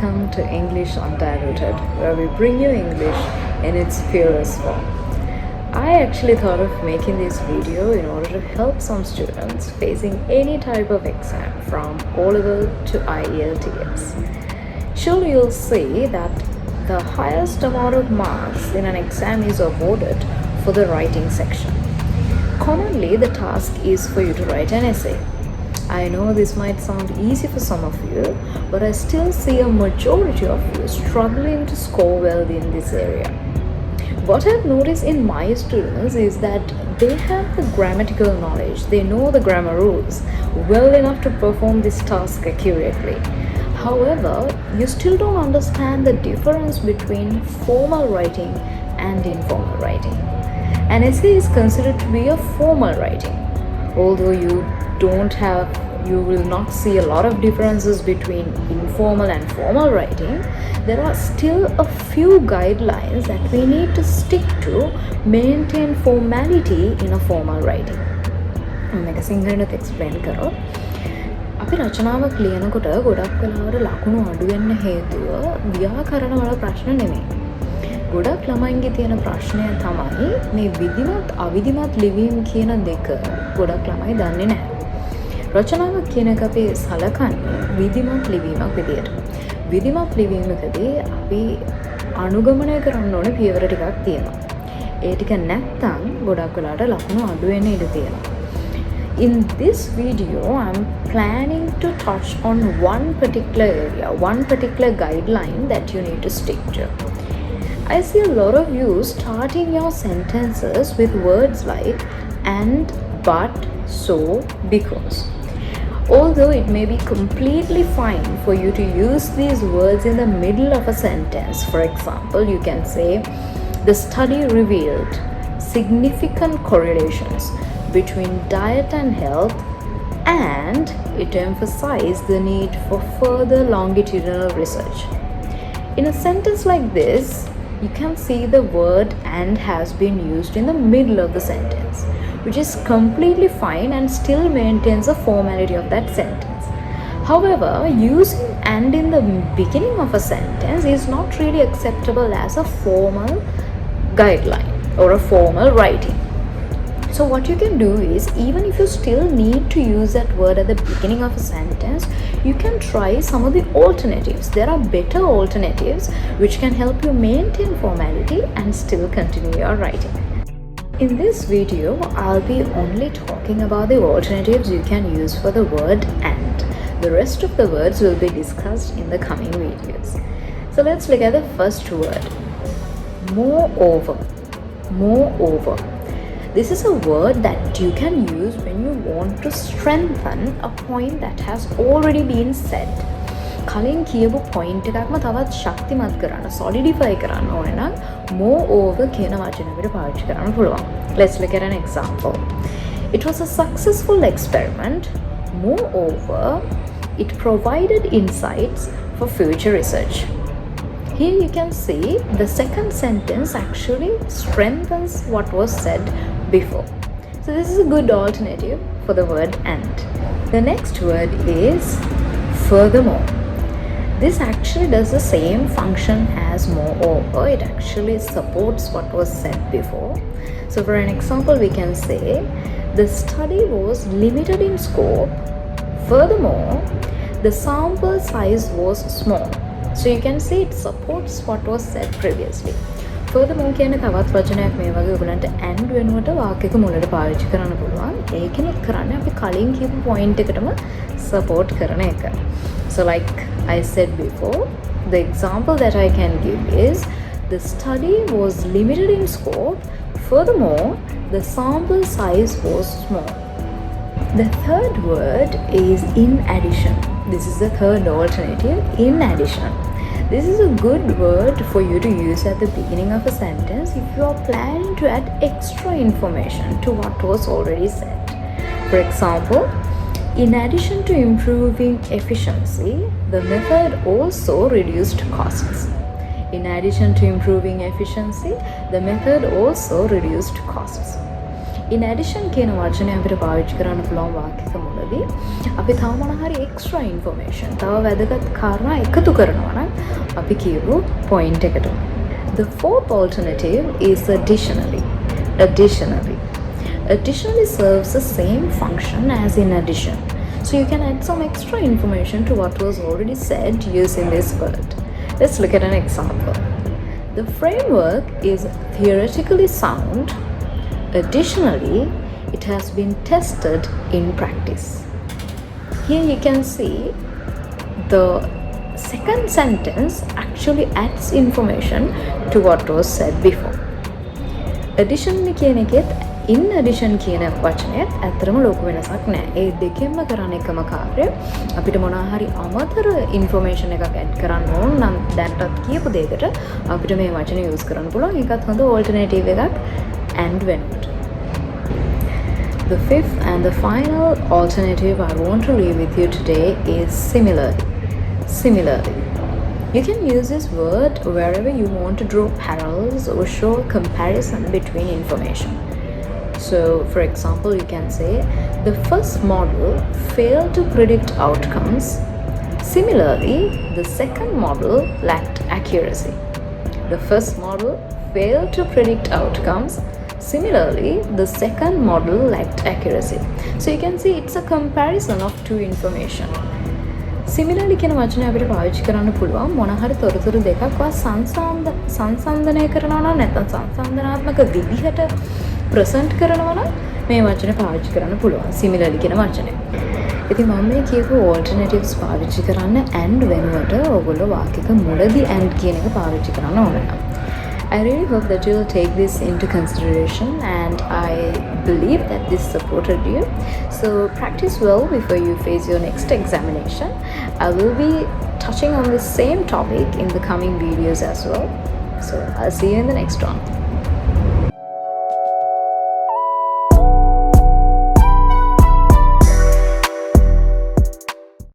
Welcome to English Undiluted, where we bring you English in its purest form. I actually thought of making this video in order to help some students facing any type of exam from O-level to IELTS. Surely you'll see that the highest amount of marks in an exam is awarded for the writing section. Commonly, the task is for you to write an essay. I know this might sound easy for some of you, but I still see a majority of you struggling to score well in this area. What I've noticed in my students is that they have the grammatical knowledge, they know the grammar rules well enough to perform this task accurately. However, you still don't understand the difference between formal writing and informal writing. An essay is considered to be a formal writing, although you will not see a lot of differences between informal and formal writing. There are still a few guidelines that we need to stick to maintain formality in a formal writing. මේක සිංහලෙන්ත් explain කරොත් අපි රචනාවක් ලියනකොට ගොඩක් වෙලාවට ලකුණු අඩු වෙන්න හේතුව ව්‍යාකරණ වල ප්‍රශ්න නෙමෙයි. ගොඩක් ළමයින්ගේ තියෙන ප්‍රශ්නය තමයි මේ විධිමත් අවිධිමත් ලිවීම කියන දෙක ගොඩක් ළමයි දන්නේ නැහැ. රචනාවක් කියන එක අපි සලකන්නේ විධිමත් ලිවීමක් විදියට. විධිමත් ලිවීමකදී අපි අනුගමනය කරන්න ඕනේ පියවර ටිකක් තියෙනවා. ඒ ටික නැත්තම් ගොඩක් වෙලාවට ලකුණු අඩු වෙන්න ඉඩ තියෙනවා. In this video, I'm planning to touch on one particular area, one particular guideline that you need to stick to. I see a lot of you starting your sentences with words like and, but, so, because. Although it may be completely fine for you to use these words in the middle of a sentence. For example, you can say, the study revealed significant correlations between diet and health, and it emphasized the need for further longitudinal research. In a sentence like this, you can see the word and has been used in the middle of the sentence, which is completely fine and still maintains the formality of that sentence. However, using and in the beginning of a sentence is not really acceptable as a formal guideline or a formal writing. So what you can do is, even if you still need to use that word at the beginning of a sentence, you can try some of the alternatives. There are better alternatives which can help you maintain formality and still continue your writing. In this video, I'll be only talking about the alternatives you can use for the word and. The rest of the words will be discussed in the coming videos. So let's look at the first word. Moreover. Moreover. This is a word that you can use when you want to strengthen a point that has already been said. කලින් කියපු point එකක්ම තවත් ශක්තිමත් කරන්න, solidify කරන්න ඕනේ නම් moreover කියන වචන අපිට පාවිච්චි කරන්න පුළුවන්. Let's look at an example. It was a successful experiment. Moreover, it provided insights for future research. Here you can see the second sentence actually strengthens what was said before. So this is a good alternative for the word and. The next word is furthermore. This actually does the same function as moreover. It actually supports what was said before. So for an example, we can say the study was limited in scope. Furthermore, the sample size was small. So you can see it supports what was said previously. Furthermore, කියන තවත් වචනයක් මේ වගේ ඔයගලන්ට and වෙනුවට වාක්‍යයක මුලට පාවිච්චි කරන්න පුළුවන්. ඒකෙනුත් කරන්නේ අපි කලින් කියපු point එකටම support කරන එක. So like I said before, the example that I can give is the study was limited in scope. Furthermore, the sample size was small. The third word is in addition. This is the third alternative, in addition. This is a good word for you to use at the beginning of a sentence if you are planning to add extra information to what was already said. For example, in addition to improving efficiency, the method also reduced costs. In addition to improving efficiency, the method also reduced costs. in addition කියන වචනය අපිට පාවිච්චි කරන්න පුළුවන් වාක්‍යක මුලදී අපි තව මොන හරි extra information තව වැදගත් කාරණා එකතු කරනවා නම් අපි කියමු point එකට. The fourth alternative is additionally. Additionally serves the same function as in addition. So you can add some extra information to what was already said using this word. Let's look at an example. The framework is theoretically sound. Additionally, it has been tested in practice. Here you can see the second sentence actually adds information to what was said before. Additionally කියන එකෙත් in addition කියන වචනයත් ඇත්තටම ලොකු වෙනසක් නැහැ. ඒ දෙකෙන්ම කරන එකම කාර්යය. අපිට මොනවා හරි අමතර information එකක් add කරන්න ඕන නම් දැන්ටත් කියපු දෙයකට අපිට මේ වචනේ use කරන්න පුළුවන්. ඒකත් හොඳ alternative එකක් and වෙනුවට. The fifth and the final alternative I want to leave with you today is similarly. You can use this word wherever you want to draw parallels or show a comparison between information. So, for example, you can say the first model failed to predict outcomes. Similarly, the second model lacked accuracy. The first model failed to predict outcomes. Similarly, the second model lacked accuracy. So you can see it's a comparison of two information. Similarly කියන වචනය අපිට පාවිච්චි කරන්න පුළුවන් මොන හරි තොරතුරු දෙකක් සංසන්දනය කරනවා නම් නැත්නම් සංසන්දනාත්මක විදිහට ප්‍රසන්ට් කරනවා නම් මේ වචනේ පාවිච්චි කරන්න පුළුවන් similarly කියන වචනේ. ඉතින් මම මේ කියපු alternatives පාවිච්චි කරන්න and වෙනුවට ඔයගොල්ලෝ වාක්‍යක මුලදී and කියන එක පාවිච්චි කරන්න ඕන නම්. I really hope that you'll take this into consideration and I believe that this supported you. So practice well before you face your next examination. I will be touching on the same topic in the coming videos as well. So I'll see you in the next one.